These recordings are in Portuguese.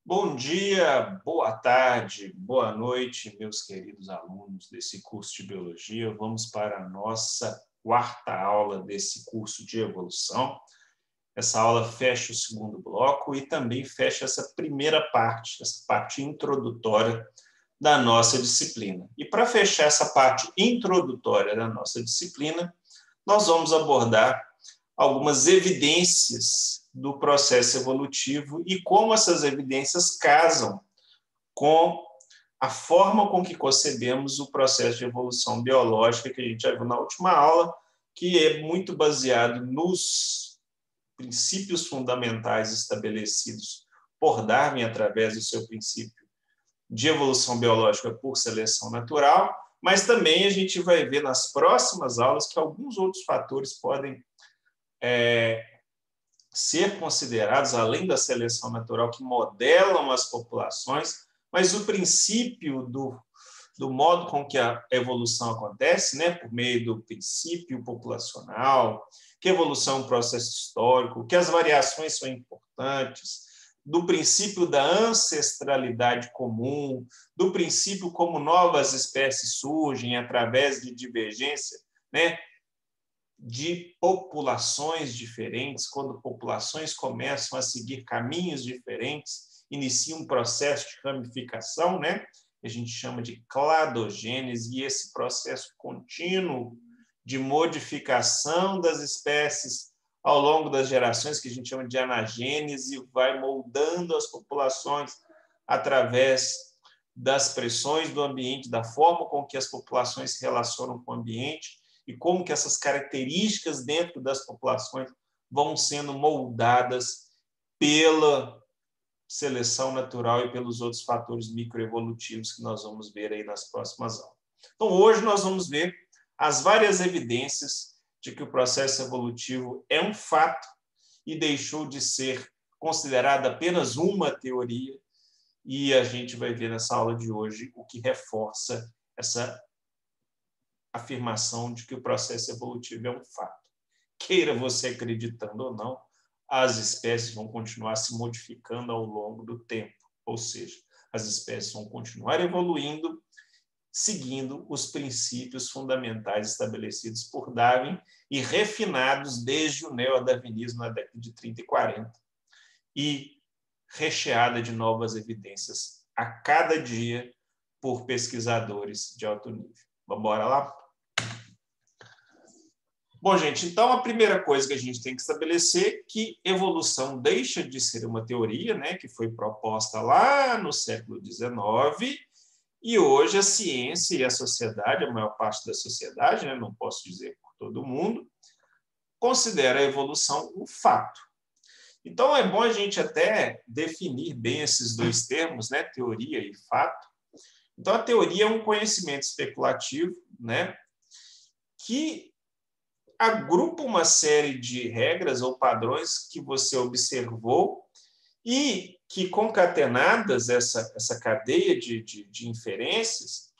Bom dia, boa tarde, boa noite, meus queridos alunos desse curso de Biologia. Vamos para a nossa quarta aula desse curso de evolução. Essa aula fecha o segundo bloco e também fecha essa primeira parte, essa parte introdutória da nossa disciplina. E para fechar essa parte introdutória da nossa disciplina, nós vamos abordar algumas evidências do processo evolutivo e como essas evidências casam com a forma com que concebemos o processo de evolução biológica que a gente já viu na última aula, que é muito baseado nos princípios fundamentais estabelecidos por Darwin através do seu princípio de evolução biológica por seleção natural, mas também a gente vai ver nas próximas aulas que alguns outros fatores podem ser considerados, além da seleção natural, que modelam as populações, mas o princípio do modo com que a evolução acontece, né, por meio do princípio populacional, que a evolução é um processo histórico, que as variações são importantes, do princípio da ancestralidade comum, do princípio como novas espécies surgem através de divergência, né, de populações diferentes, quando populações começam a seguir caminhos diferentes, inicia um processo de ramificação, né? A gente chama de cladogênese, e esse processo contínuo de modificação das espécies ao longo das gerações, que a gente chama de anagênese, vai moldando as populações através das pressões do ambiente, da forma com que as populações se relacionam com o ambiente, e como que essas características dentro das populações vão sendo moldadas pela seleção natural e pelos outros fatores microevolutivos que nós vamos ver aí nas próximas aulas. Então, hoje nós vamos ver as várias evidências de que o processo evolutivo é um fato e deixou de ser considerado apenas uma teoria, e a gente vai ver nessa aula de hoje o que reforça essa afirmação de que o processo evolutivo é um fato. Queira você acreditando ou não, as espécies vão continuar se modificando ao longo do tempo, ou seja, as espécies vão continuar evoluindo, seguindo os princípios fundamentais estabelecidos por Darwin e refinados desde o neodarwinismo na década de 30 e 40, e recheada de novas evidências a cada dia por pesquisadores de alto nível. Vamos embora lá? Bom, gente, então a primeira coisa que a gente tem que estabelecer é que evolução deixa de ser uma teoria, né, que foi proposta lá no século XIX, e hoje a ciência e a sociedade, a maior parte da sociedade, né, não posso dizer por todo mundo, considera a evolução um fato. Então é bom a gente até definir bem esses dois termos, né, teoria e fato. Então a teoria é um conhecimento especulativo, né, que agrupa uma série de regras ou padrões que você observou e que, concatenadas, essa cadeia de inferências,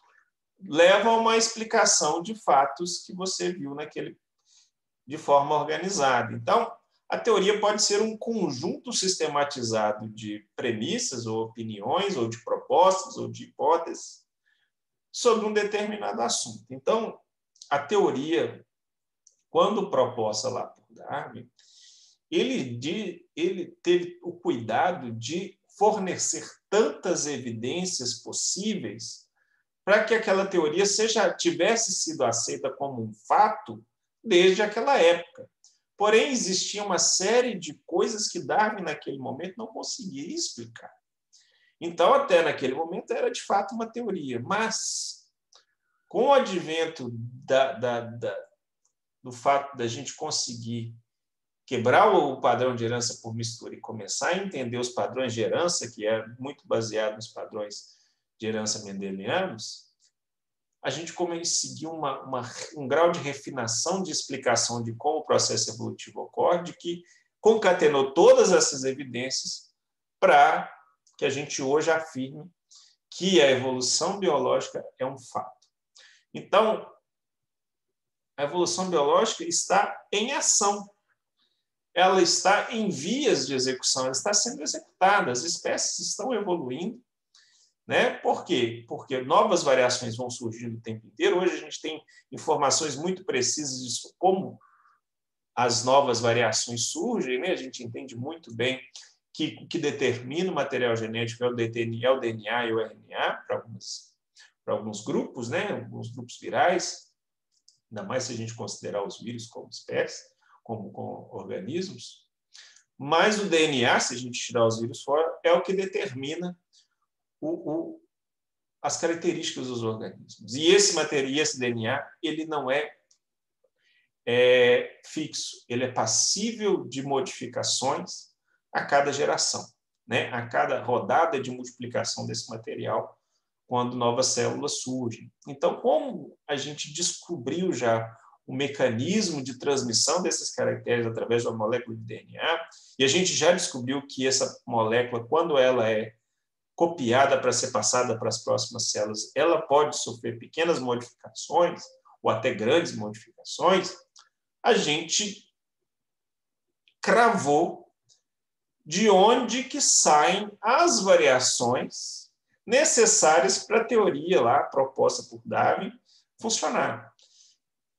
levam a uma explicação de fatos que você viu de forma organizada. Então, a teoria pode ser um conjunto sistematizado de premissas ou opiniões, ou de propostas, ou de hipóteses sobre um determinado assunto. Então, a teoria, quando proposta lá por Darwin, ele teve o cuidado de fornecer tantas evidências possíveis para que aquela teoria tivesse sido aceita como um fato desde aquela época. Porém, existia uma série de coisas que Darwin, naquele momento, não conseguia explicar. Então, até naquele momento, era de fato uma teoria. Mas, com o advento do fato da gente conseguir quebrar o padrão de herança por mistura e começar a entender os padrões de herança, que é muito baseado nos padrões de herança mendelianos, a gente conseguiu um grau de refinação de explicação de como o processo evolutivo ocorre, de que concatenou todas essas evidências para que a gente hoje afirme que a evolução biológica é um fato. Então, a evolução biológica está em ação. ela está em vias de execução, ela está sendo executada, as espécies estão evoluindo, né? Por quê? Porque novas variações vão surgindo o tempo inteiro. Hoje a gente tem informações muito precisas de como as novas variações surgem, né? A gente entende muito bem que o que determina o material genético é o DNA e o RNA para alguns grupos, né? Alguns grupos virais, ainda mais se a gente considerar os vírus como espécies, como organismos. Mas o DNA, se a gente tirar os vírus fora, é o que determina as características dos organismos. E esse DNA, ele não é fixo, ele é passível de modificações a cada geração, né? A cada rodada de multiplicação desse material, quando novas células surgem. Então, como a gente descobriu já o mecanismo de transmissão desses caracteres através de uma molécula de DNA, e a gente já descobriu que essa molécula, quando ela é copiada para ser passada para as próximas células, ela pode sofrer pequenas modificações, ou até grandes modificações, a gente cravou de onde que saem as variações necessárias para a teoria lá proposta por Darwin funcionar.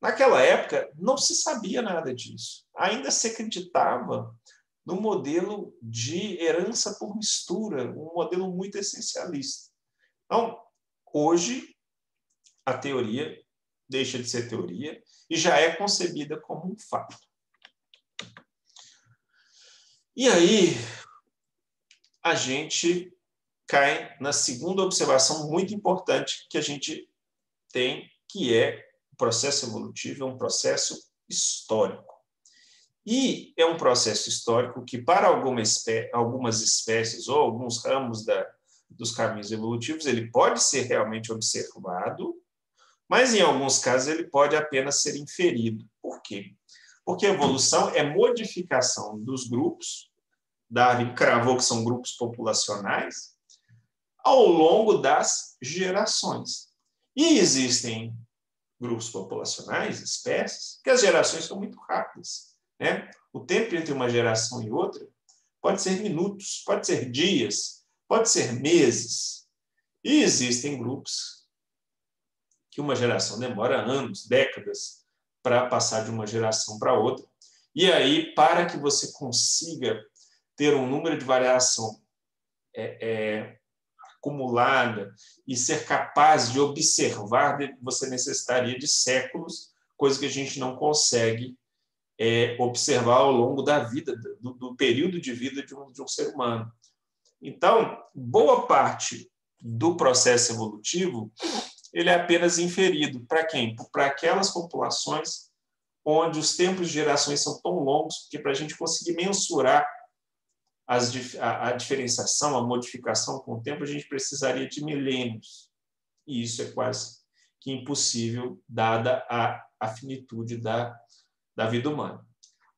Naquela época, não se sabia nada disso. Ainda se acreditava no modelo de herança por mistura, um modelo muito essencialista. Então, hoje, a teoria deixa de ser teoria e já é concebida como um fato. E aí, a gente cai na segunda observação muito importante que a gente tem, que é o processo evolutivo, é um processo histórico. E é um processo histórico que, para algumas espécies ou alguns ramos dos caminhos evolutivos, ele pode ser realmente observado, mas, em alguns casos, ele pode apenas ser inferido. Por quê? Porque a evolução é modificação dos grupos, Darwin cravou que são grupos populacionais, ao longo das gerações. E existem grupos populacionais, espécies, que as gerações são muito rápidas, né? O tempo entre uma geração e outra pode ser minutos, pode ser dias, pode ser meses. E existem grupos que uma geração demora anos, décadas, para passar de uma geração para outra. E aí, para que você consiga ter um número de variação acumulada e ser capaz de observar, você necessitaria de séculos, coisa que a gente não consegue observar ao longo da vida, do período de vida de um ser humano. Então, boa parte do processo evolutivo ele é apenas inferido. Para quem? Para aquelas populações onde os tempos de gerações são tão longos que, para a gente conseguir mensurar a diferenciação, a modificação com o tempo, a gente precisaria de milênios. E isso é quase que impossível, dada a finitude da vida humana.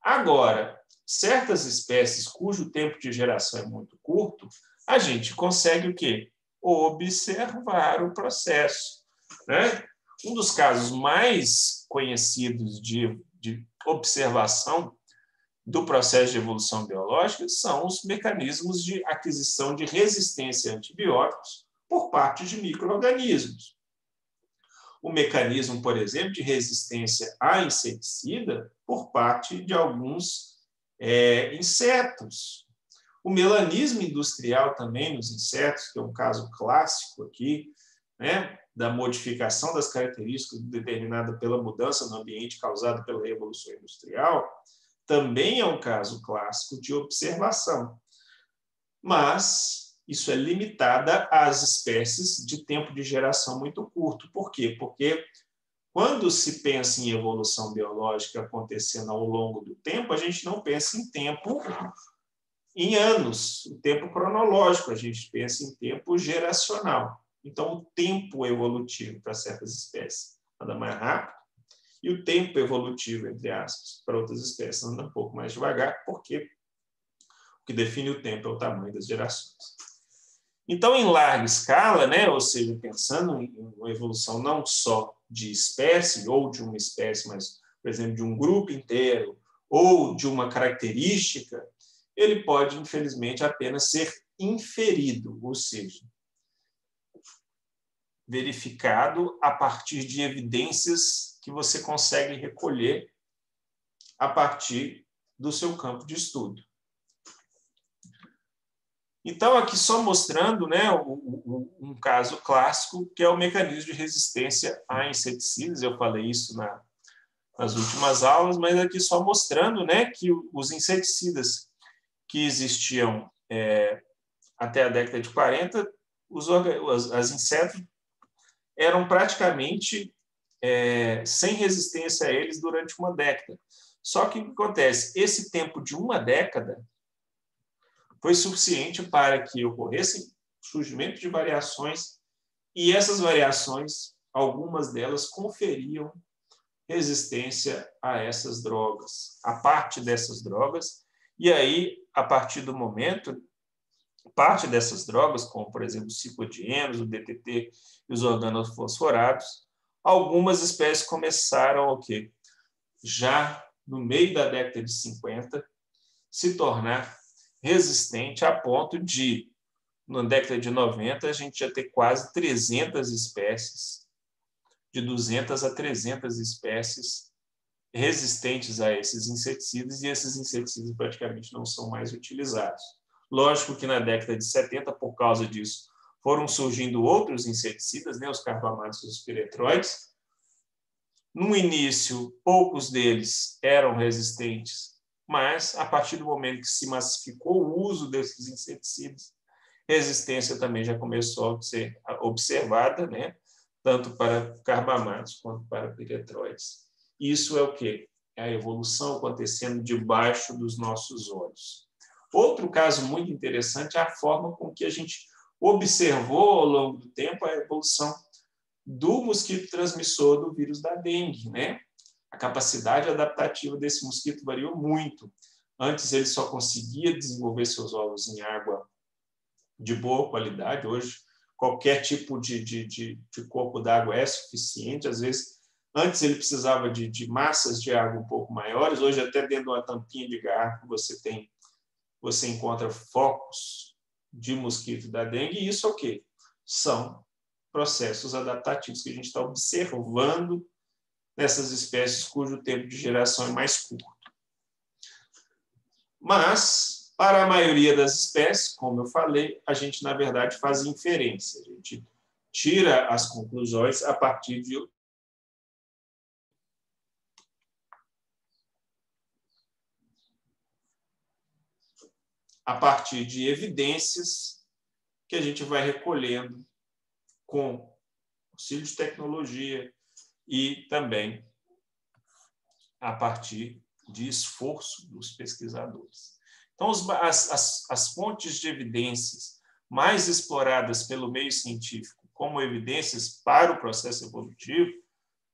Agora, certas espécies cujo tempo de geração é muito curto, a gente consegue o quê? Observar o processo, né? Um dos casos mais conhecidos de observação do processo de evolução biológica são os mecanismos de aquisição de resistência a antibióticos por parte de micro-organismos. O mecanismo, por exemplo, de resistência a inseticida por parte de alguns insetos. O melanismo industrial também nos insetos, que é um caso clássico aqui, né, da modificação das características determinada pela mudança no ambiente causada pela Revolução Industrial, também é um caso clássico de observação. Mas isso é limitado às espécies de tempo de geração muito curto. Por quê? Porque quando se pensa em evolução biológica acontecendo ao longo do tempo, a gente não pensa em tempo em anos, o tempo cronológico, a gente pensa em tempo geracional. Então, o tempo evolutivo para certas espécies anda mais rápido e o tempo evolutivo, entre aspas, para outras espécies anda um pouco mais devagar, porque o que define o tempo é o tamanho das gerações. Então, em larga escala, né, ou seja, pensando em uma evolução não só de espécie ou de uma espécie, mas, por exemplo, de um grupo inteiro ou de uma característica, ele pode, infelizmente, apenas ser inferido, ou seja, verificado a partir de evidências que você consegue recolher a partir do seu campo de estudo. Então, aqui só mostrando, né, um caso clássico, que é o mecanismo de resistência a inseticidas. Eu falei isso nas últimas aulas, mas aqui só mostrando, né, que os inseticidas que existiam até a década de 40, os insetos eram praticamente sem resistência a eles durante uma década. Só que o que acontece? Esse tempo de uma década foi suficiente para que ocorressem surgimento de variações, e essas variações, algumas delas conferiam resistência a essas drogas, a parte dessas drogas, e aí, a partir do momento, parte dessas drogas, como, por exemplo, os ciclodienos, o DDT e os organofosforados, algumas espécies começaram o quê? Já no meio da década de 50, se tornar resistente a ponto de, na década de 90, a gente já ter quase 300 espécies, de 200 a 300 espécies resistentes a esses inseticidas, e esses inseticidas praticamente não são mais utilizados. Lógico que na década de 70, por causa disso, foram surgindo outros inseticidas, né, os carbamatos e os piretroides. No início, poucos deles eram resistentes, mas a partir do momento que se massificou o uso desses inseticidas, resistência também já começou a ser observada, né, tanto para carbamatos quanto para piretroides. Isso é o quê? É a evolução acontecendo debaixo dos nossos olhos. Outro caso muito interessante é a forma com que a gente observou ao longo do tempo a evolução do mosquito transmissor do vírus da dengue, né? A capacidade adaptativa desse mosquito variou muito. Antes ele só conseguia desenvolver seus ovos em água de boa qualidade. Hoje, qualquer tipo de corpo d'água é suficiente. Às vezes, antes ele precisava de massas de água um pouco maiores. Hoje, até dentro de uma tampinha de garrafa, você encontra focos de mosquito da dengue. E isso é o quê? São processos adaptativos que a gente está observando nessas espécies cujo tempo de geração é mais curto. Mas, para a maioria das espécies, como eu falei, a gente, na verdade, faz inferência. A gente tira as conclusões a partir de evidências que a gente vai recolhendo com auxílio de tecnologia e também a partir de esforço dos pesquisadores. Então, as fontes de evidências mais exploradas pelo meio científico como evidências para o processo evolutivo,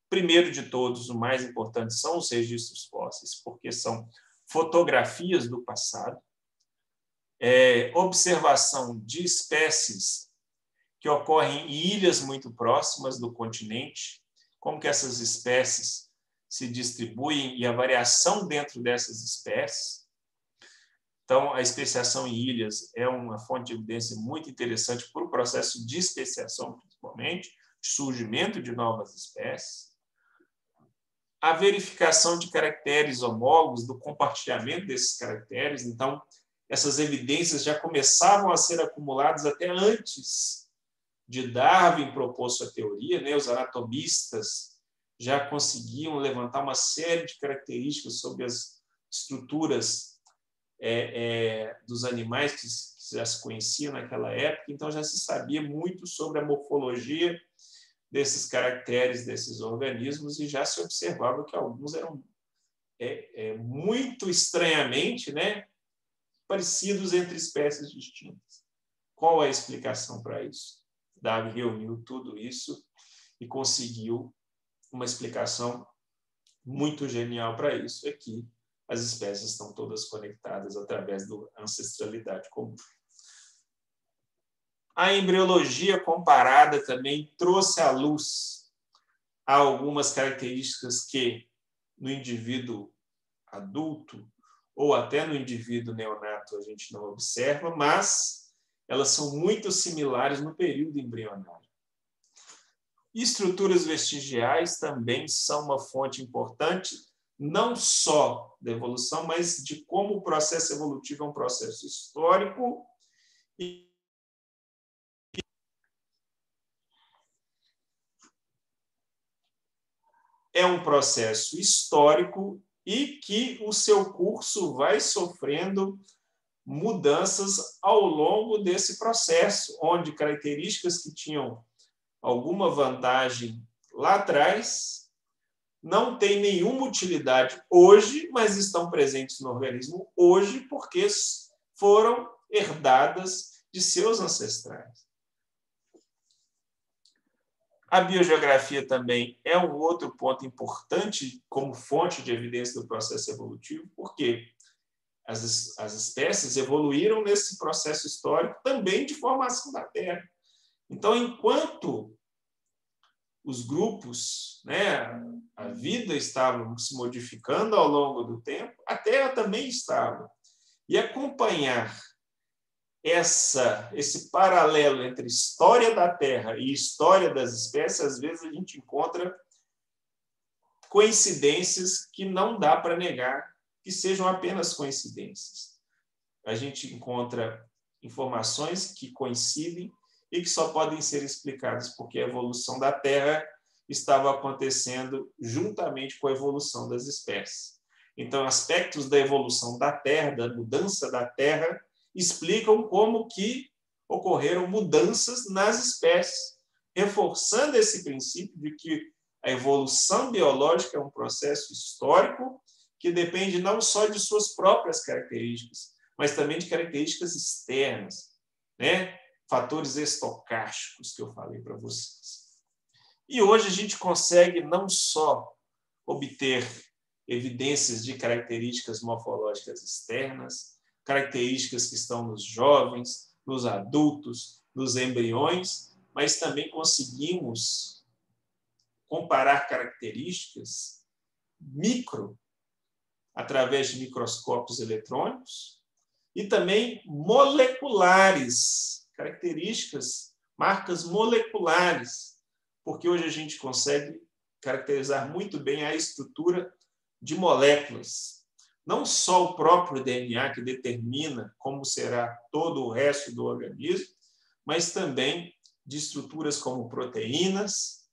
primeiro de todos, o mais importante, são os registros fósseis, porque são fotografias do passado, observação de espécies que ocorrem em ilhas muito próximas do continente, como que essas espécies se distribuem e a variação dentro dessas espécies. Então, a especiação em ilhas é uma fonte de evidência muito interessante para o processo de especiação, principalmente, de surgimento de novas espécies. A verificação de caracteres homólogos, do compartilhamento desses caracteres. Então, essas evidências já começavam a ser acumuladas até antes de Darwin propor sua teoria, né? Os anatomistas já conseguiam levantar uma série de características sobre as estruturas dos animais que já se conhecia naquela época, então já se sabia muito sobre a morfologia desses caracteres desses organismos e já se observava que alguns eram muito estranhamente, né, parecidos entre espécies distintas. Qual é a explicação para isso? Darwin reuniu tudo isso e conseguiu uma explicação muito genial para isso, é que as espécies estão todas conectadas através da ancestralidade comum. A embriologia comparada também trouxe à luz algumas características que, no indivíduo adulto ou até no indivíduo neonato a gente não observa, mas elas são muito similares no período embrionário. Estruturas vestigiais também são uma fonte importante, não só da evolução, mas de como o processo evolutivo é um processo histórico e é um processo histórico e que o seu curso vai sofrendo mudanças ao longo desse processo, onde características que tinham alguma vantagem lá atrás não têm nenhuma utilidade hoje, mas estão presentes no organismo hoje porque foram herdadas de seus ancestrais. A biogeografia também é um outro ponto importante como fonte de evidência do processo evolutivo, porque as espécies evoluíram nesse processo histórico também de formação da Terra. Então, enquanto os grupos, a vida estava se modificando ao longo do tempo, a Terra também estava. E acompanhar esse paralelo entre história da Terra e história das espécies, às vezes a gente encontra coincidências que não dá para negar que sejam apenas coincidências. A gente encontra informações que coincidem e que só podem ser explicadas porque a evolução da Terra estava acontecendo juntamente com a evolução das espécies. Então, aspectos da evolução da Terra, da mudança da Terra, explicam como que ocorreram mudanças nas espécies, reforçando esse princípio de que a evolução biológica é um processo histórico que depende não só de suas próprias características, mas também de características externas, fatores estocásticos que eu falei para vocês. E hoje a gente consegue não só obter evidências de características morfológicas externas, características que estão nos jovens, nos adultos, nos embriões, mas também conseguimos comparar características micro através de microscópios eletrônicos e também moleculares, características, marcas moleculares, porque hoje a gente consegue caracterizar muito bem a estrutura de moléculas. Não só o próprio DNA que determina como será todo o resto do organismo, mas também de estruturas como proteínas,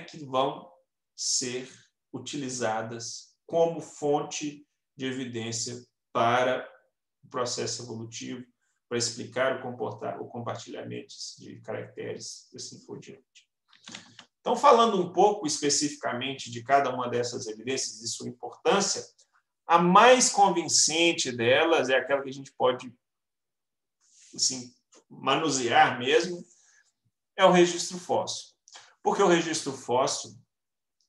que vão ser utilizadas como fonte de evidência para o processo evolutivo, para explicar o compartilhamento de caracteres e assim por diante. Então, falando um pouco especificamente de cada uma dessas evidências e sua importância, a mais convincente delas é aquela que a gente pode manusear mesmo, é o registro fóssil. Porque o registro fóssil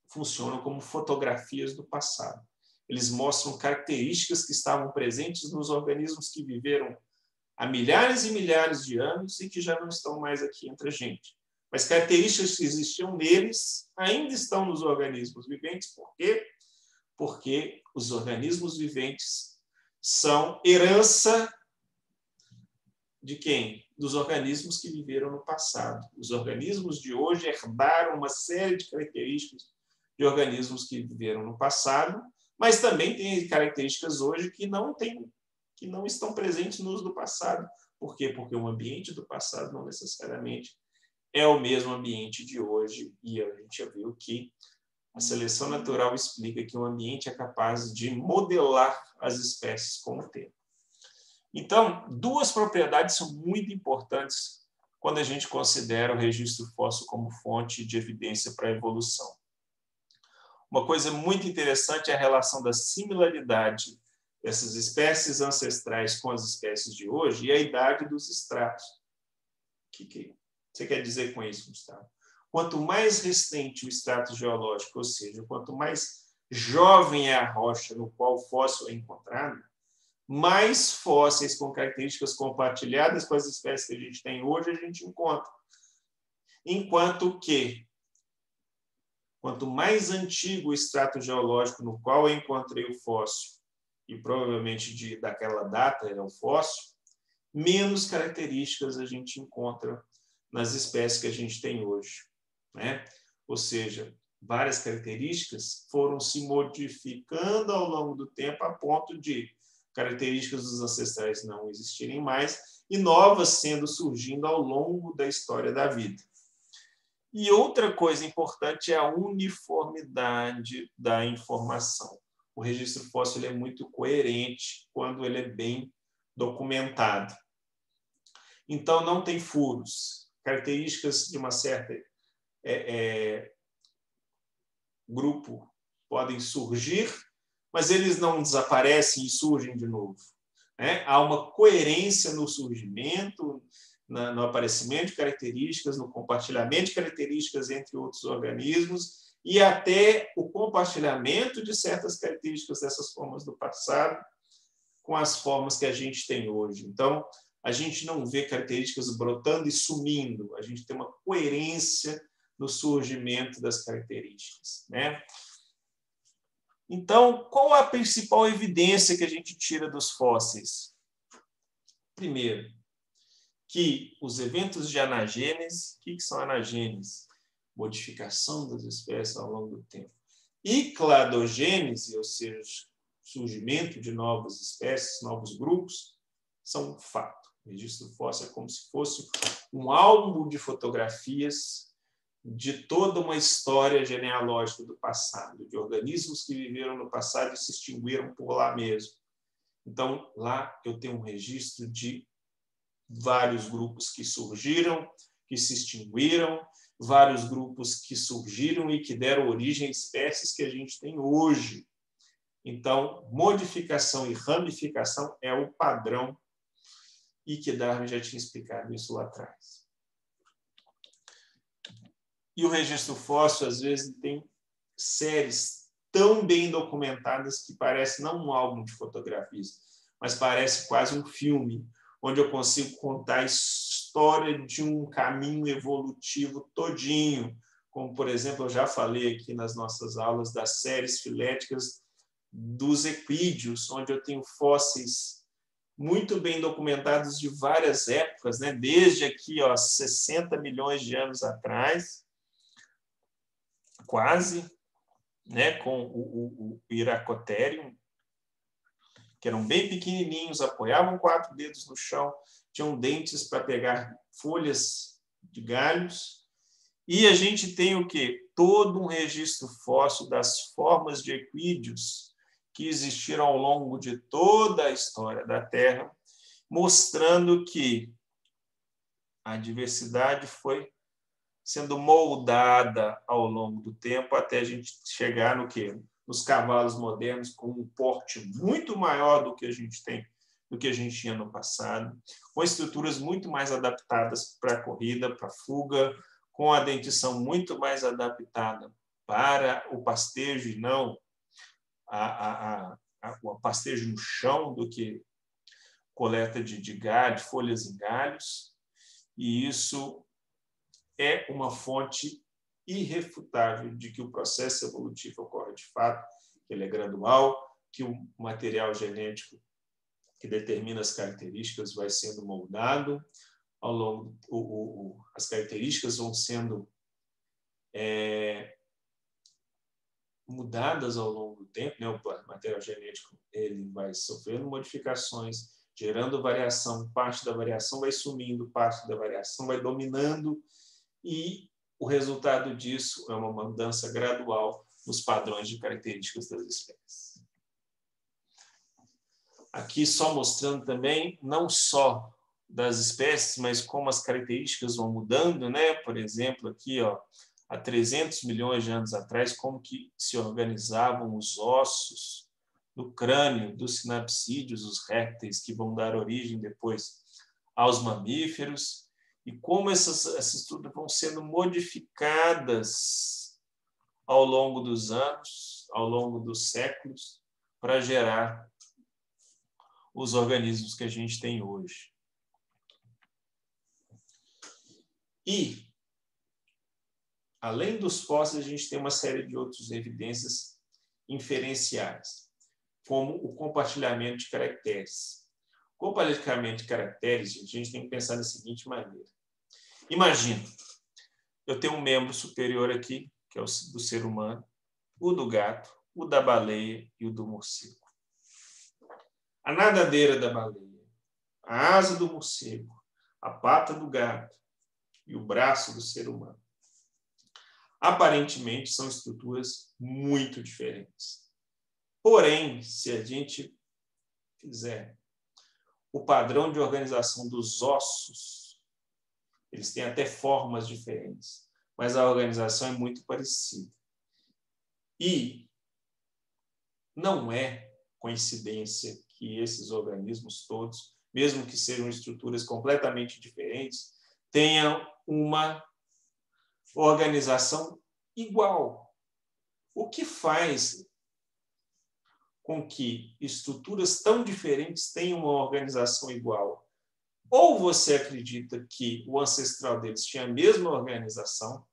funciona como fotografias do passado. Eles mostram características que estavam presentes nos organismos que viveram há milhares e milhares de anos e que já não estão mais aqui entre a gente. Mas características que existiam neles ainda estão nos organismos viventes. Por quê? Porque os organismos viventes são herança de quem? Dos organismos que viveram no passado. Os organismos de hoje herdaram uma série de características de organismos que viveram no passado, mas também tem características hoje que não estão presentes nos do passado. Por quê? Porque o ambiente do passado não necessariamente é o mesmo ambiente de hoje, e a gente já viu que a seleção natural explica que o ambiente é capaz de modelar as espécies com o tempo. Então, duas propriedades são muito importantes quando a gente considera o registro fóssil como fonte de evidência para a evolução. Uma coisa muito interessante é a relação da similaridade dessas espécies ancestrais com as espécies de hoje e a idade dos estratos. O que você quer dizer com isso, Gustavo? Quanto mais recente o extrato geológico, ou seja, quanto mais jovem é a rocha no qual o fóssil é encontrado, mais fósseis com características compartilhadas com as espécies que a gente tem hoje a gente encontra. Enquanto que quanto mais antigo o extrato geológico no qual eu encontrei o fóssil, e provavelmente daquela data é o fóssil, menos características a gente encontra nas espécies que a gente tem hoje, né? Ou seja, várias características foram se modificando ao longo do tempo a ponto de características dos ancestrais não existirem mais e novas sendo surgindo ao longo da história da vida. E outra coisa importante é a uniformidade da informação. O registro fóssil é muito coerente quando ele é bem documentado. Então, não tem furos. Características de uma certa grupo podem surgir, mas eles não desaparecem e surgem de novo. Né? Há uma coerência no surgimento, no aparecimento de características, no compartilhamento de características entre outros organismos e até o compartilhamento de certas características dessas formas do passado com as formas que a gente tem hoje. Então, a gente não vê características brotando e sumindo, a gente tem uma coerência no surgimento das características, né? Então, qual a principal evidência que a gente tira dos fósseis? Primeiro, que os eventos de anagênese, o que são anagênese? Modificação das espécies ao longo do tempo. E cladogênese, ou seja, surgimento de novas espécies, novos grupos, são um fato. O registro fóssil é como se fosse um álbum de fotografias de toda uma história genealógica do passado, de organismos que viveram no passado e se extinguiram por lá mesmo. Então, lá eu tenho um registro de vários grupos que surgiram, que se extinguiram, vários grupos que surgiram e que deram origem a espécies que a gente tem hoje. Então, modificação e ramificação é o padrão e que Darwin já tinha explicado isso lá atrás. E o registro fóssil, às vezes, tem séries tão bem documentadas que parece não um álbum de fotografias, mas parece quase um filme, onde eu consigo contar a história de um caminho evolutivo todinho, como, por exemplo, eu já falei aqui nas nossas aulas das séries filéticas dos equídeos, onde eu tenho fósseis muito bem documentados de várias épocas, né? Desde aqui, 60 milhões de anos atrás, quase, né? Com o Iracotherium, que eram bem pequenininhos, apoiavam 4 dedos no chão, tinham dentes para pegar folhas de galhos. E a gente tem o quê? Todo um registro fóssil das formas de equídeos que existiram ao longo de toda a história da Terra, mostrando que a diversidade foi sendo moldada ao longo do tempo até a gente chegar no quê? Nos cavalos modernos com um porte muito maior do que a gente tem, do que a gente tinha no passado, com estruturas muito mais adaptadas para a corrida, para a fuga, com a dentição muito mais adaptada para o pastejo e não o pastejo no chão do que coleta de galho, de folhas em galhos, e isso é uma fonte irrefutável de que o processo evolutivo ocorre de fato, que ele é gradual, que o material genético que determina as características vai sendo moldado ao longo, as características vão sendo mudadas ao longo do tempo, né? O material genético ele vai sofrendo modificações, gerando variação, parte da variação vai sumindo, parte da variação vai dominando, e o resultado disso é uma mudança gradual nos padrões de características das espécies. Aqui só mostrando também, não só das espécies, mas como as características vão mudando, né? Por exemplo, aqui, há 300 milhões de anos atrás, como que se organizavam os ossos do crânio dos sinapsídeos, os répteis, que vão dar origem depois aos mamíferos, e como essas estruturas vão sendo modificadas ao longo dos anos, ao longo dos séculos, para gerar os organismos que a gente tem hoje. E além dos fósseis, a gente tem uma série de outras evidências inferenciais, como o compartilhamento de caracteres. Compartilhamento de caracteres, a gente tem que pensar da seguinte maneira. Imagina, eu tenho um membro superior aqui, que é o do ser humano, o do gato, o da baleia e o do morcego. A nadadeira da baleia, a asa do morcego, a pata do gato e o braço do ser humano. Aparentemente, são estruturas muito diferentes. Porém, se a gente fizer o padrão de organização dos ossos, eles têm até formas diferentes, mas a organização é muito parecida. E não é coincidência que esses organismos todos, mesmo que sejam estruturas completamente diferentes, tenham uma organização igual. O que faz com que estruturas tão diferentes tenham uma organização igual? Ou você acredita que o ancestral deles tinha a mesma organização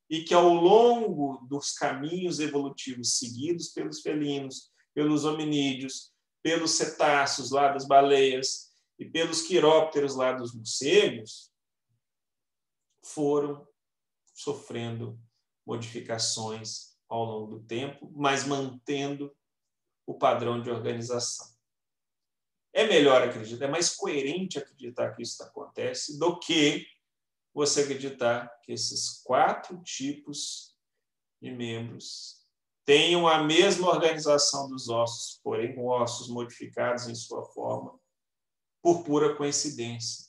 e que ao longo dos caminhos evolutivos seguidos pelos felinos, pelos hominídeos, pelos cetáceos lá das baleias e pelos quirópteros lá dos morcegos, foram sofrendo modificações ao longo do tempo, mas mantendo o padrão de organização. É melhor acreditar, é mais coerente acreditar que isso acontece do que você acreditar que esses 4 tipos de membros tenham a mesma organização dos ossos, porém com ossos modificados em sua forma, por pura coincidência.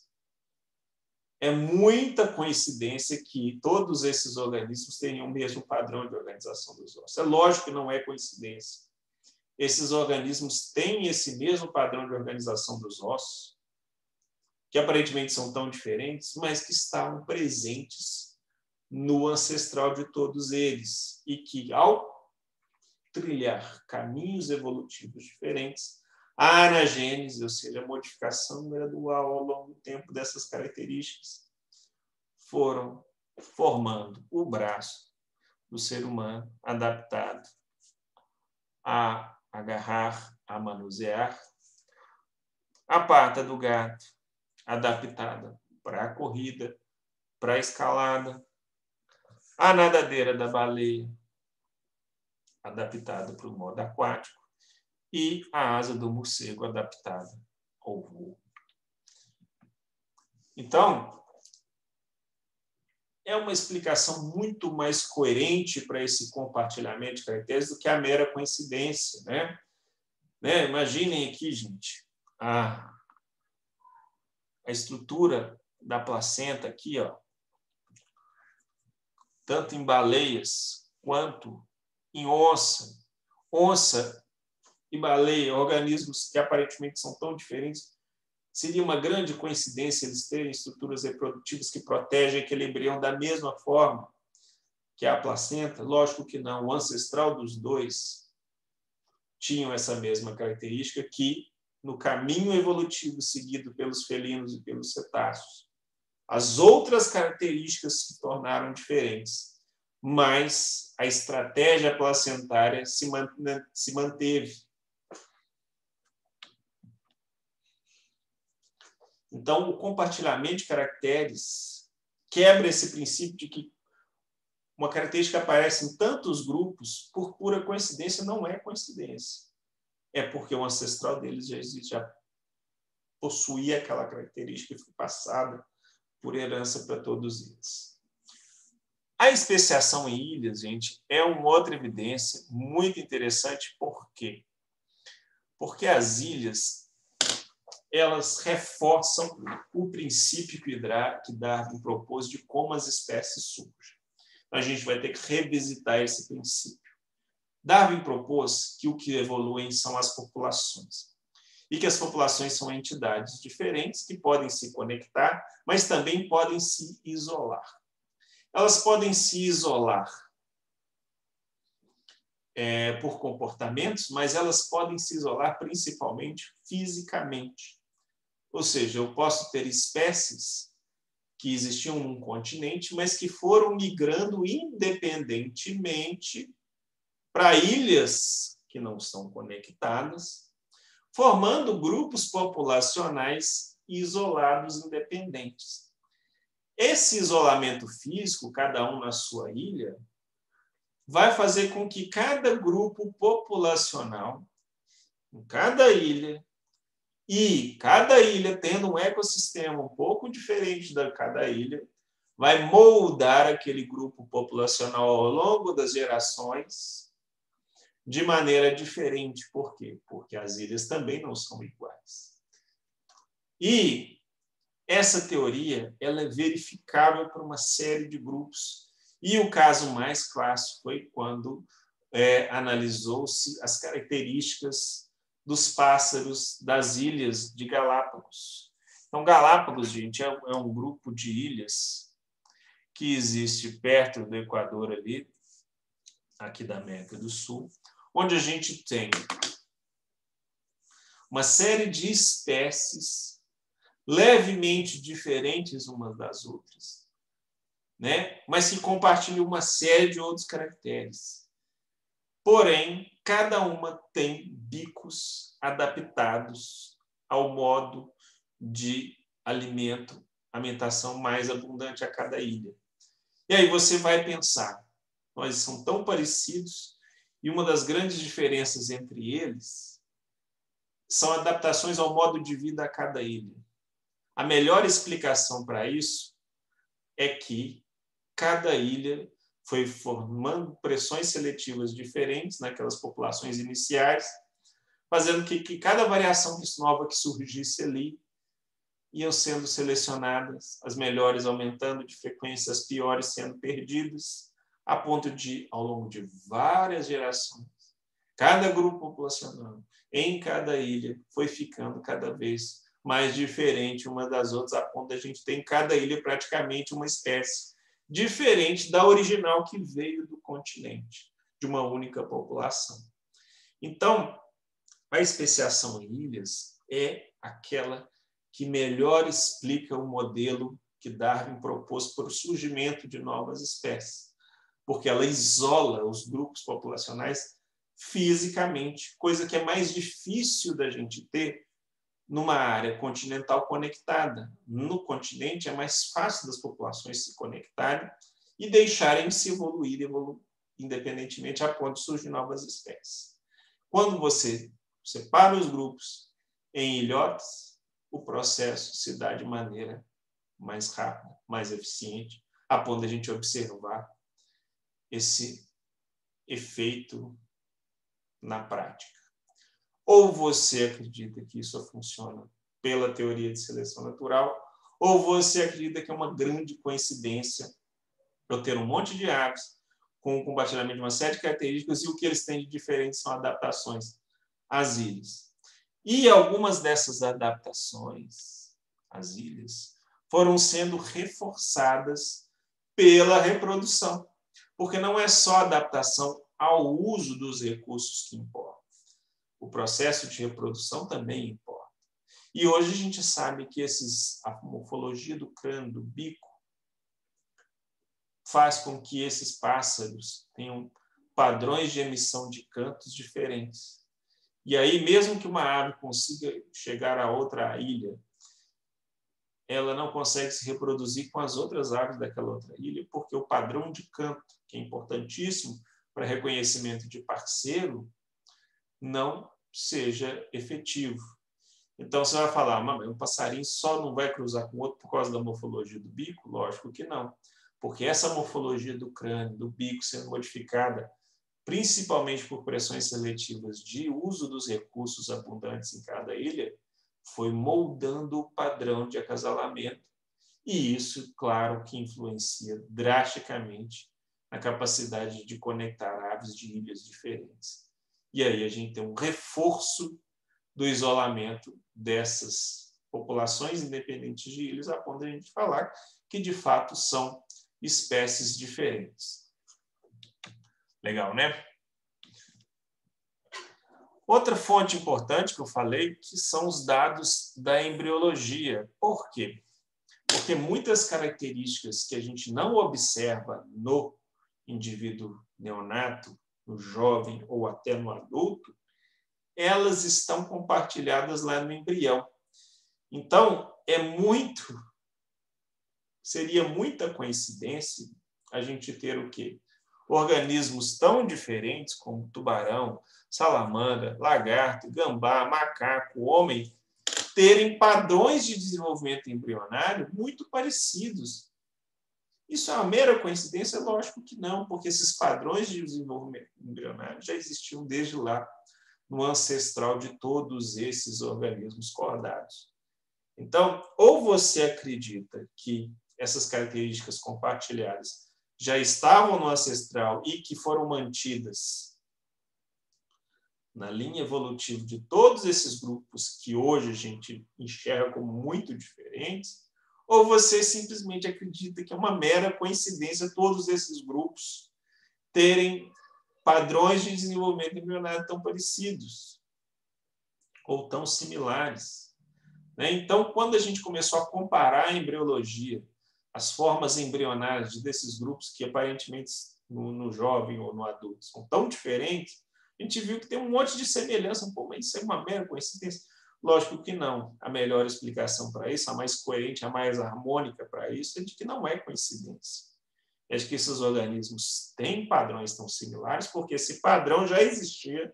É muita coincidência que todos esses organismos tenham o mesmo padrão de organização dos ossos. É lógico que não é coincidência. Esses organismos têm esse mesmo padrão de organização dos ossos, que aparentemente são tão diferentes, mas que estavam presentes no ancestral de todos eles e que, ao trilhar caminhos evolutivos diferentes, a anagênese, ou seja, a modificação gradual ao longo do tempo dessas características, foram formando o braço do ser humano adaptado a agarrar, a manusear, a pata do gato adaptada para a corrida, para a escalada, a nadadeira da baleia adaptada para o modo aquático e a asa do morcego adaptada ao voo. Então, é uma explicação muito mais coerente para esse compartilhamento de caracteres do que a mera coincidência, né? Imaginem aqui, gente, a estrutura da placenta aqui, ó, tanto em baleias quanto em onça. Onça e baleia, organismos que aparentemente são tão diferentes, seria uma grande coincidência eles terem estruturas reprodutivas que protegem aquele embrião da mesma forma que a placenta? Lógico que não. O ancestral dos dois tinham essa mesma característica que, no caminho evolutivo seguido pelos felinos e pelos cetáceos, as outras características se tornaram diferentes, mas a estratégia placentária se manteve. Então, o compartilhamento de caracteres quebra esse princípio de que uma característica aparece em tantos grupos por pura coincidência. Não é coincidência. É porque o ancestral deles já possuía aquela característica e foi passada por herança para todos eles. A especiação em ilhas, gente, é uma outra evidência muito interessante. Por quê? Porque as ilhas elas reforçam o princípio que Darwin propôs de como as espécies surgem. A gente vai ter que revisitar esse princípio. Darwin propôs que o que evoluem são as populações e que as populações são entidades diferentes que podem se conectar, mas também podem se isolar. Elas podem se isolar por comportamentos, mas elas podem se isolar principalmente fisicamente. Ou seja, eu posso ter espécies que existiam num continente, mas que foram migrando independentemente para ilhas que não são conectadas, formando grupos populacionais isolados, independentes. Esse isolamento físico, cada um na sua ilha, vai fazer com que cada grupo populacional, em cada ilha, e cada ilha tendo um ecossistema um pouco diferente da cada ilha, vai moldar aquele grupo populacional ao longo das gerações de maneira diferente. Por quê? Porque as ilhas também não são iguais. E essa teoria ela é verificável para uma série de grupos. E o caso mais clássico foi quando analisou-se as características dos pássaros das ilhas de Galápagos. Então, Galápagos, gente, é um grupo de ilhas que existe perto do Equador ali, aqui da América do Sul, onde a gente tem uma série de espécies levemente diferentes umas das outras, né? Mas que compartilham uma série de outros caracteres. Porém, cada uma tem bicos adaptados ao modo de alimentação mais abundante a cada ilha. E aí você vai pensar, nós são tão parecidos, e uma das grandes diferenças entre eles são adaptações ao modo de vida a cada ilha. A melhor explicação para isso é que cada ilha foi formando pressões seletivas diferentes naquelas populações iniciais, fazendo que cada variação nova que surgisse ali iam sendo selecionadas, as melhores aumentando de frequência, as piores sendo perdidas, a ponto de, ao longo de várias gerações, cada grupo populacional em cada ilha foi ficando cada vez mais diferente uma das outras, a ponto de a gente ter em cada ilha praticamente uma espécie diferente da original que veio do continente, de uma única população. Então, a especiação em ilhas é aquela que melhor explica o modelo que Darwin propôs para o surgimento de novas espécies, porque ela isola os grupos populacionais fisicamente, coisa que é mais difícil da gente ter numa área continental conectada. No continente é mais fácil das populações se conectarem e deixarem se evoluir independentemente a ponto de surgir novas espécies. Quando você separa os grupos em ilhotas, o processo se dá de maneira mais rápida, mais eficiente, a ponto de a gente observar esse efeito na prática. Ou você acredita que isso funciona pela teoria de seleção natural, ou você acredita que é uma grande coincidência eu ter um monte de aves com o compartilhamento de uma série de características e o que eles têm de diferente são adaptações às ilhas. E algumas dessas adaptações às ilhas foram sendo reforçadas pela reprodução, porque não é só adaptação ao uso dos recursos que importa. O processo de reprodução também importa. E hoje a gente sabe que a morfologia do crânio, do bico, faz com que esses pássaros tenham padrões de emissão de cantos diferentes. E aí, mesmo que uma ave consiga chegar a outra ilha, ela não consegue se reproduzir com as outras aves daquela outra ilha, porque o padrão de canto, que é importantíssimo para reconhecimento de parceiro, não seja efetivo. Então, você vai falar, mas um passarinho só não vai cruzar com outro por causa da morfologia do bico? Lógico que não. Porque essa morfologia do crânio, do bico, sendo modificada principalmente por pressões seletivas de uso dos recursos abundantes em cada ilha, foi moldando o padrão de acasalamento. E isso, claro, que influencia drasticamente a capacidade de conectar aves de ilhas diferentes. E aí a gente tem um reforço do isolamento dessas populações independentes de ilhas, a ponto de a gente falar que, de fato, são espécies diferentes. Legal, né? Outra fonte importante que eu falei, que são os dados da embriologia. Por quê? Porque porque muitas características que a gente não observa no indivíduo neonato, no jovem ou até no adulto, elas estão compartilhadas lá no embrião. Então, seria muita coincidência a gente ter o quê? Organismos tão diferentes como tubarão, salamandra, lagarto, gambá, macaco, homem, terem padrões de desenvolvimento embrionário muito parecidos. Isso é uma mera coincidência? Lógico que não, porque esses padrões de desenvolvimento embrionário já existiam desde lá, no ancestral de todos esses organismos cordados. Então, ou você acredita que essas características compartilhadas já estavam no ancestral e que foram mantidas na linha evolutiva de todos esses grupos que hoje a gente enxerga como muito diferentes, ou você simplesmente acredita que é uma mera coincidência todos esses grupos terem padrões de desenvolvimento embrionário tão parecidos ou tão similares. Então, quando a gente começou a comparar a embriologia, as formas embrionárias desses grupos que aparentemente no jovem ou no adulto são tão diferentes, a gente viu que tem um monte de semelhança. Pô, mas isso é uma mera coincidência? Lógico que não. A melhor explicação para isso, a mais coerente, a mais harmônica para isso, é de que não é coincidência. É de que esses organismos têm padrões tão similares, porque esse padrão já existia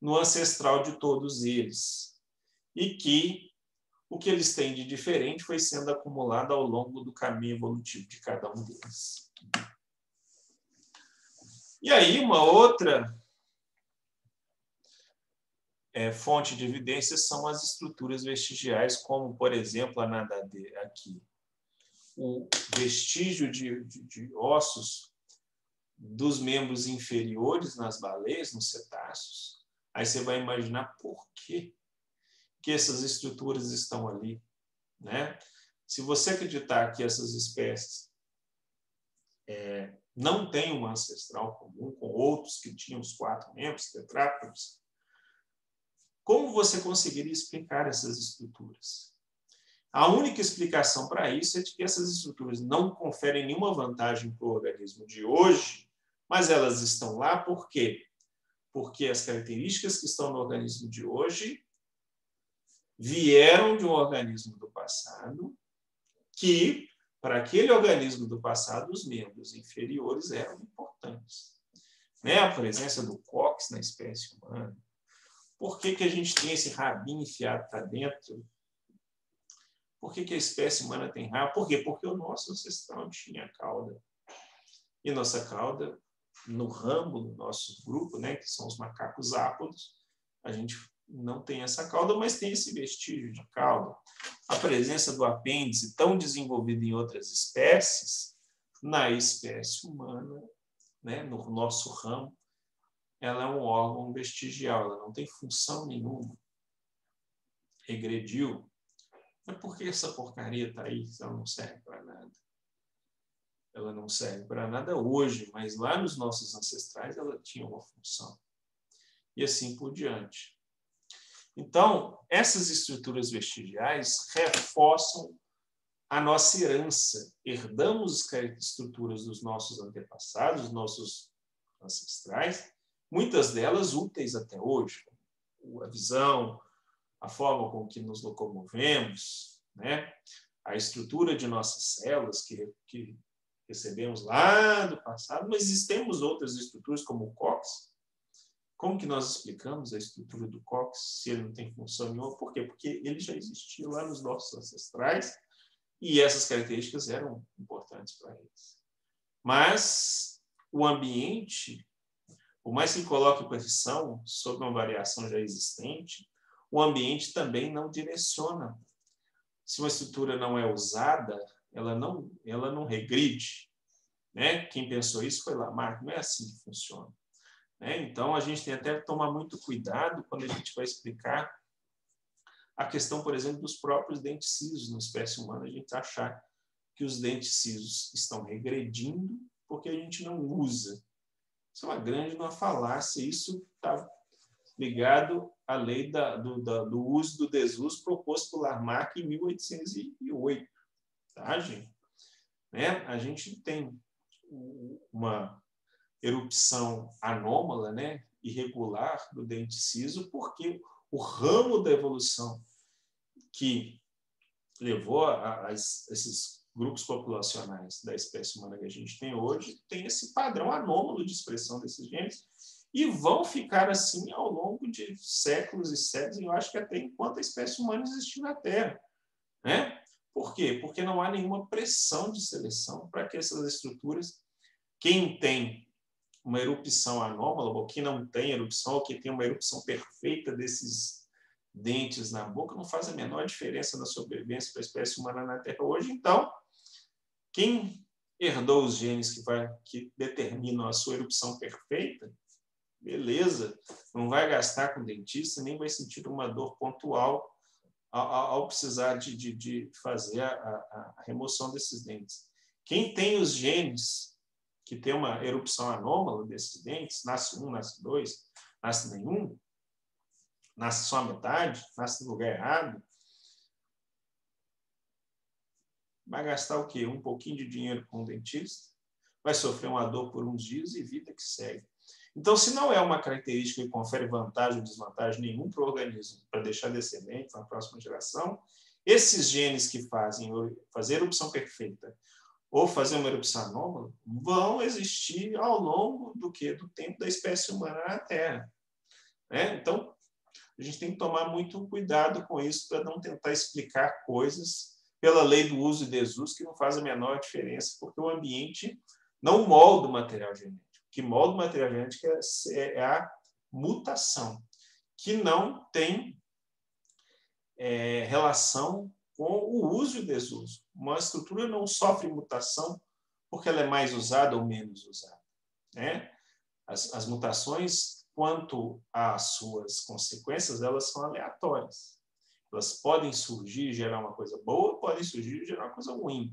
no ancestral de todos eles. E que o que eles têm de diferente foi sendo acumulado ao longo do caminho evolutivo de cada um deles. E aí, uma outra fonte de evidências são as estruturas vestigiais, como, por exemplo, a nadadeira aqui. O vestígio de ossos dos membros inferiores nas baleias, nos cetáceos. Aí você vai imaginar por quê que essas estruturas estão ali, né? Se você acreditar que essas espécies não têm uma ancestral comum com outros que tinham os 4 membros, tetrápodes, como você conseguiria explicar essas estruturas? A única explicação para isso é de que essas estruturas não conferem nenhuma vantagem para o organismo de hoje, mas elas estão lá por quê? Porque as características que estão no organismo de hoje vieram de um organismo do passado que, para aquele organismo do passado, os membros inferiores eram importantes. A presença do cóccix na espécie humana. Por que a gente tem esse rabinho enfiado para dentro? Por que a espécie humana tem rabo? Por quê? Porque o nosso ancestral tinha cauda. E nossa cauda, no ramo do nosso grupo, que são os macacos ápodos, a gente não tem essa cauda, mas tem esse vestígio de cauda. A presença do apêndice tão desenvolvido em outras espécies, na espécie humana, no nosso ramo, ela é um órgão vestigial, ela não tem função nenhuma. Regrediu. Mas por que essa porcaria está aí se ela não serve para nada? Ela não serve para nada hoje, mas lá nos nossos ancestrais ela tinha uma função. E assim por diante. Então, essas estruturas vestigiais reforçam a nossa herança. Herdamos as estruturas dos nossos antepassados, dos nossos ancestrais, muitas delas úteis até hoje. A visão, a forma com que nos locomovemos, a estrutura de nossas células que recebemos lá do passado, mas existemos outras estruturas como o cóccix. Como que nós explicamos a estrutura do cóccix se ele não tem função nenhuma? Por quê? Porque ele já existia lá nos nossos ancestrais e essas características eram importantes para eles. Mas o ambiente, por mais que coloque pressão sobre uma variação já existente, o ambiente também não direciona. Se uma estrutura não é usada, ela não regride. Quem pensou isso foi Lamarck, não é assim que funciona. Então, a gente tem até que tomar muito cuidado quando a gente vai explicar a questão, por exemplo, dos próprios dentes cisos na espécie humana, a gente achar que os dentes cisos estão regredindo porque a gente não usa. Isso é uma grande falácia. Isso está ligado à lei do uso do desuso proposto por Lamarck em 1808. vantagem, né? A gente tem uma erupção anômala, né, irregular do dente ciso, porque o ramo da evolução que levou a esses grupos populacionais da espécie humana que a gente tem hoje tem esse padrão anômalo de expressão desses genes e vão ficar assim ao longo de séculos e séculos, e eu acho que até enquanto a espécie humana existir na Terra, né? Por quê? Porque não há nenhuma pressão de seleção para que essas estruturas, quem tem uma erupção anômala, ou que não tem erupção, ou que tem uma erupção perfeita desses dentes na boca, não faz a menor diferença na sobrevivência para a espécie humana na Terra hoje. Então, quem herdou os genes que determinam a sua erupção perfeita, beleza, não vai gastar com dentista, nem vai sentir uma dor pontual ao precisar de fazer a remoção desses dentes. Quem tem os genes que tem uma erupção anômala desses dentes, nasce um, nasce dois, nasce nenhum, nasce só a metade, nasce no lugar errado, vai gastar o quê? Um pouquinho de dinheiro com o dentista, vai sofrer uma dor por uns dias e vida que segue. Então, se não é uma característica que confere vantagem ou desvantagem nenhum para o organismo, para deixar descendente na próxima geração, esses genes que fazem fazer erupção perfeita ou fazer uma erupção anômala vão existir ao longo do tempo da espécie humana na Terra. Né? Então, a gente tem que tomar muito cuidado com isso para não tentar explicar coisas pela lei do uso e desuso que não faz a menor diferença, porque o ambiente não molda o material genético. O que molda o material genético é a mutação, que não tem relação com o uso e desuso. Uma estrutura não sofre mutação porque ela é mais usada ou menos usada. Né? As mutações, quanto às suas consequências, elas são aleatórias. Elas podem surgir e gerar uma coisa boa, podem surgir e gerar uma coisa ruim.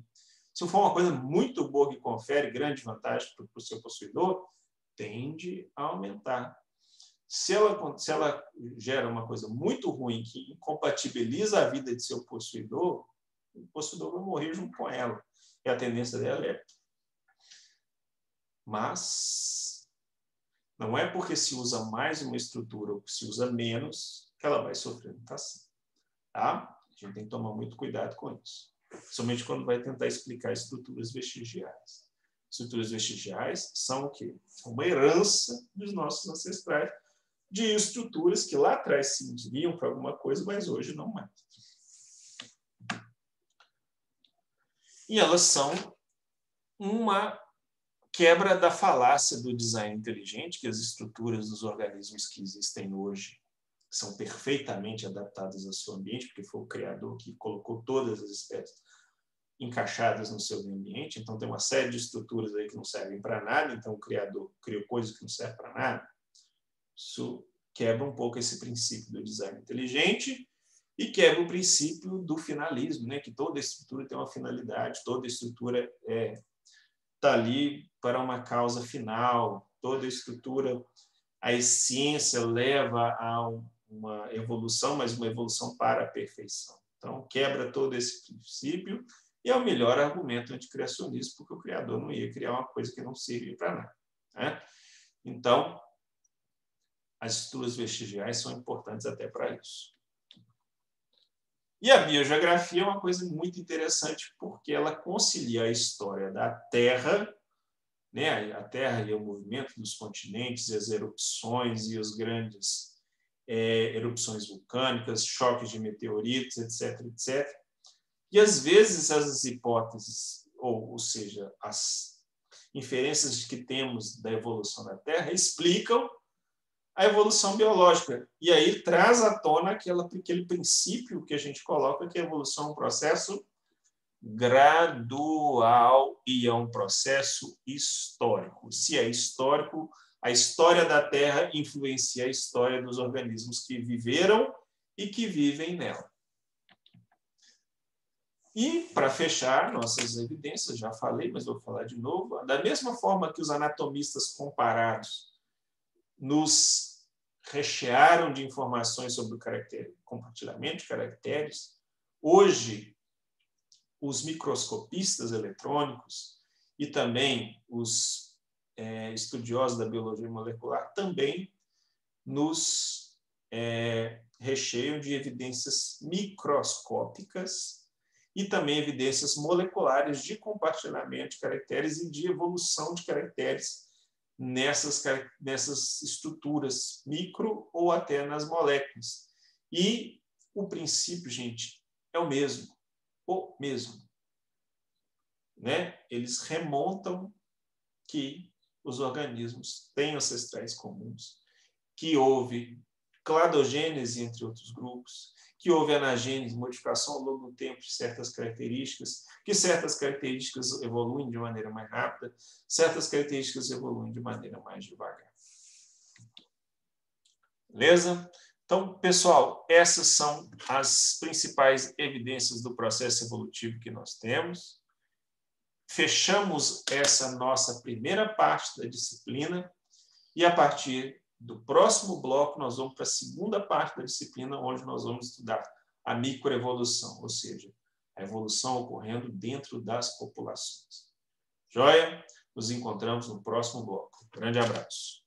Se for uma coisa muito boa que confere grande vantagem para o seu possuidor, tende a aumentar. Se ela gera uma coisa muito ruim que incompatibiliza a vida de seu possuidor, o possuidor vai morrer junto com ela. E a tendência dela é. Mas não é porque se usa mais uma estrutura ou se usa menos que ela vai sofrer mutação. Tá? A gente tem que tomar muito cuidado com isso. Somente quando vai tentar explicar estruturas vestigiais. Estruturas vestigiais são o quê? Uma herança dos nossos ancestrais de estruturas que lá atrás se serviam para alguma coisa, mas hoje não mais. E elas são uma quebra da falácia do design inteligente, que as estruturas dos organismos que existem hoje são perfeitamente adaptadas ao seu ambiente, porque foi o criador que colocou todas as espécies encaixadas no seu ambiente. Então, tem uma série de estruturas aí que não servem para nada, então o criador criou coisas que não servem para nada. Isso quebra um pouco esse princípio do design inteligente e quebra o princípio do finalismo, né? Que toda estrutura tem uma finalidade, toda estrutura está ali para uma causa final, toda estrutura, a essência leva a uma evolução, mas uma evolução para a perfeição. Então, quebra todo esse princípio e é o melhor argumento anticriacionista, porque o criador não ia criar uma coisa que não servia para nada. Né? Então, as estruturas vestigiais são importantes até para isso. E a biogeografia é uma coisa muito interessante, porque ela concilia a história da Terra, né, a Terra e o movimento dos continentes, e as erupções e os grandes erupções vulcânicas, choques de meteoritos, etc., etc. E, às vezes, as hipóteses, ou seja, as inferências que temos da evolução da Terra explicam a evolução biológica. E aí traz à tona aquele princípio que a gente coloca, que a evolução é um processo gradual e é um processo histórico. Se é histórico, a história da Terra influencia a história dos organismos que viveram e que vivem nela. E, para fechar nossas evidências, já falei, mas vou falar de novo, da mesma forma que os anatomistas comparados nos rechearam de informações sobre o compartilhamento de caracteres, hoje os microscopistas eletrônicos e também os estudiosos da biologia molecular também nos recheiam de evidências microscópicas e também evidências moleculares de compartilhamento de caracteres e de evolução de caracteres nessas estruturas micro ou até nas moléculas. E o princípio, gente, é o mesmo. Né? Eles remontam que os organismos têm ancestrais comuns, que houve cladogênese entre outros grupos, que houve anagênese, modificação ao longo do tempo de certas características, que certas características evoluem de maneira mais rápida, certas características evoluem de maneira mais devagar. Beleza? Então, pessoal, essas são as principais evidências do processo evolutivo que nós temos. Fechamos essa nossa primeira parte da disciplina e, a partir do próximo bloco, nós vamos para a segunda parte da disciplina, onde nós vamos estudar a microevolução, ou seja, a evolução ocorrendo dentro das populações. Joia? Nos encontramos no próximo bloco. Grande abraço.